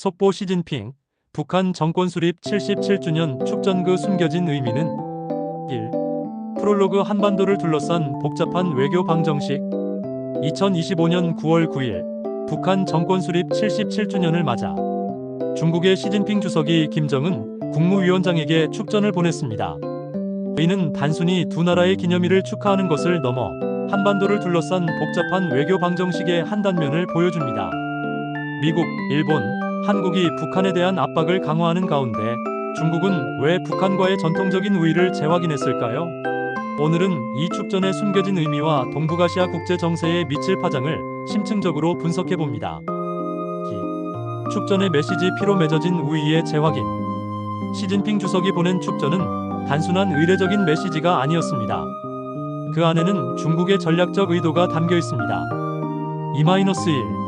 속보 시진핑, 북한 정권 수립 77주년 축전 그 숨겨진 의미는 1. 프롤로그 한반도를 둘러싼 복잡한 외교 방정식 2025년 9월 9일 북한 정권 수립 77주년을 맞아 중국의 시진핑 주석이 김정은 국무위원장에게 축전을 보냈습니다. 이는 단순히 두 나라의 기념일을 축하하는 것을 넘어 한반도를 둘러싼 복잡한 외교 방정식의 한 단면을 보여줍니다. 미국, 일본, 한국이 북한에 대한 압박을 강화하는 가운데 중국은 왜 북한과의 전통적인 우위를 재확인했을까요? 오늘은 이 축전의 숨겨진 의미와 동북아시아 국제 정세에 미칠 파장을 심층적으로 분석해봅니다. 축전의 메시지 피로 맺어진 우위의 재확인. 시진핑 주석이 보낸 축전은 단순한 의례적인 메시지가 아니었습니다. 그 안에는 중국의 전략적 의도가 담겨 있습니다. 2-1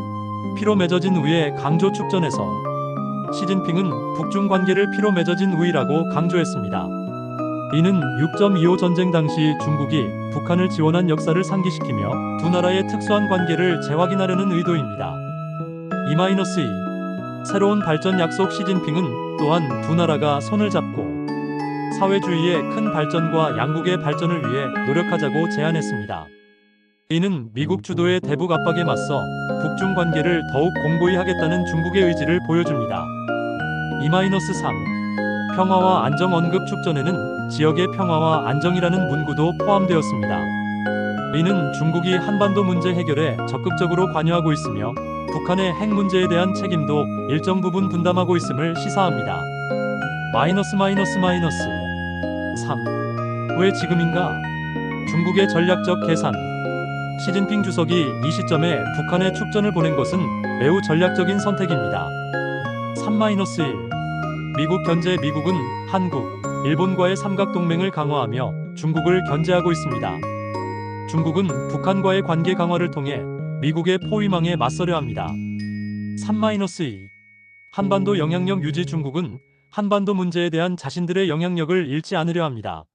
피로 맺어진 우위의 강조. 축전에서 시진핑은 북중 관계를 피로 맺어진 우위라고 강조했습니다. 이는 6.25 전쟁 당시 중국이 북한을 지원한 역사를 상기시키며 두 나라의 특수한 관계를 재확인하려는 의도입니다. 2-2 새로운 발전 약속. 시진핑은 또한 두 나라가 손을 잡고 사회주의의 큰 발전과 양국의 발전을 위해 노력하자고 제안했습니다. 이는 미국 주도의 대북 압박에 맞서 북중 관계를 더욱 공고히 하겠다는 중국의 의지를 보여줍니다. 2-3 평화와 안정 언급. 축전에는 지역의 평화와 안정이라는 문구도 포함되었습니다. 이는 중국이 한반도 문제 해결에 적극적으로 관여하고 있으며 북한의 핵 문제에 대한 책임도 일정 부분 분담하고 있음을 시사합니다. -3 왜 지금인가? 중국의 전략적 계산. 시진핑 주석이 이 시점에 북한에 축전을 보낸 것은 매우 전략적인 선택입니다. 3-1 미국 견제. 미국은 한국, 일본과의 삼각동맹을 강화하며 중국을 견제하고 있습니다. 중국은 북한과의 관계 강화를 통해 미국의 포위망에 맞서려 합니다. 3-2 한반도 영향력 유지. 중국은 한반도 문제에 대한 자신들의 영향력을 잃지 않으려 합니다.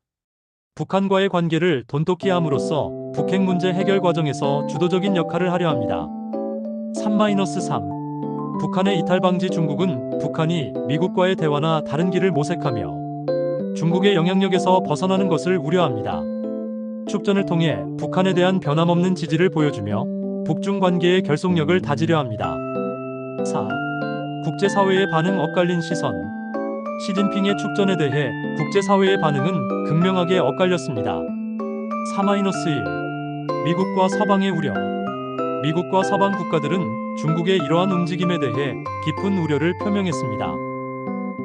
북한과의 관계를 돈독히 함으로써 북핵 문제 해결 과정에서 주도적인 역할을 하려 합니다. 3-3 북한의 이탈 방지. 중국은 북한이 미국과의 대화나 다른 길을 모색하며 중국의 영향력에서 벗어나는 것을 우려합니다. 축전을 통해 북한에 대한 변함없는 지지를 보여주며 북중 관계의 결속력을 다지려 합니다. 4. 국제사회의 반응. 엇갈린 시선. 시진핑의 축전에 대해 국제사회의 반응은 극명하게 엇갈렸습니다. 3-1 미국과 서방의 우려. 미국과 서방 국가들은 중국의 이러한 움직임에 대해 깊은 우려를 표명했습니다.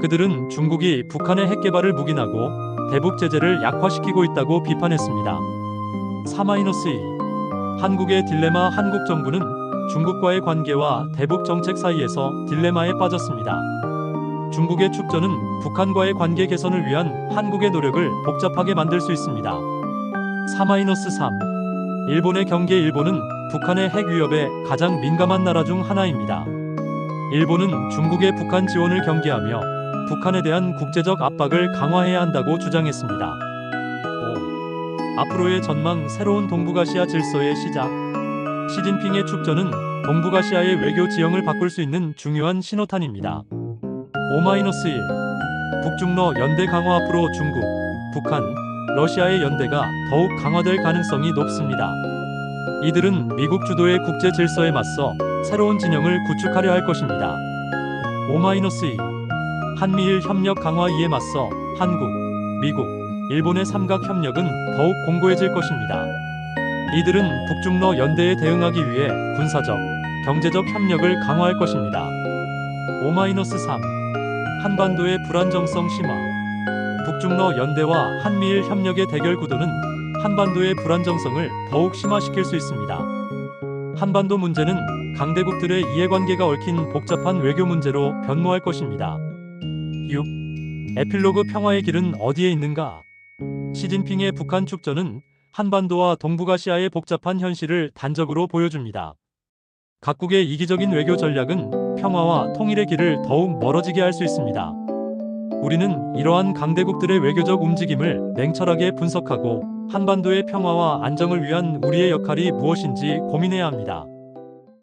그들은 중국이 북한의 핵 개발을 묵인하고 대북 제재를 약화시키고 있다고 비판했습니다. 3-2 한국의 딜레마. 한국 정부는 중국과의 관계와 대북 정책 사이에서 딜레마에 빠졌습니다. 중국의 축전은 북한과의 관계 개선을 위한 한국의 노력을 복잡하게 만들 수 있습니다. 3-3 일본의 경계. 일본은 북한의 핵 위협에 가장 민감한 나라 중 하나입니다. 일본은 중국의 북한 지원을 경계하며 북한에 대한 국제적 압박을 강화해야 한다고 주장했습니다. 5. 앞으로의 전망. 새로운 동북아시아 질서의 시작. 시진핑의 축전은 동북아시아의 외교 지형을 바꿀 수 있는 중요한 신호탄입니다. 5-1 북중러 연대 강화. 앞으로 중국, 북한, 러시아의 연대가 더욱 강화될 가능성이 높습니다. 이들은 미국 주도의 국제 질서에 맞서 새로운 진영을 구축하려 할 것입니다. 5-2 한미일 협력 강화. 이에 맞서 한국, 미국, 일본의 삼각 협력은 더욱 공고해질 것입니다. 이들은 북중러 연대에 대응하기 위해 군사적, 경제적 협력을 강화할 것입니다. 5-3 한반도의 불안정성 심화. 북중러 연대와 한미일 협력의 대결 구도는 한반도의 불안정성을 더욱 심화시킬 수 있습니다. 한반도 문제는 강대국들의 이해관계가 얽힌 복잡한 외교 문제로 변모할 것입니다. 6. 에필로그. 평화의 길은 어디에 있는가? 시진핑의 북한 축전은 한반도와 동북아시아의 복잡한 현실을 단적으로 보여줍니다. 각국의 이기적인 외교 전략은 평화와 통일의 길을 더욱 멀어지게 할 수 있습니다. 우리는 이러한 강대국들의 외교적 움직임을 냉철하게 분석하고 한반도의 평화와 안정을 위한 우리의 역할이 무엇인지 고민해야 합니다.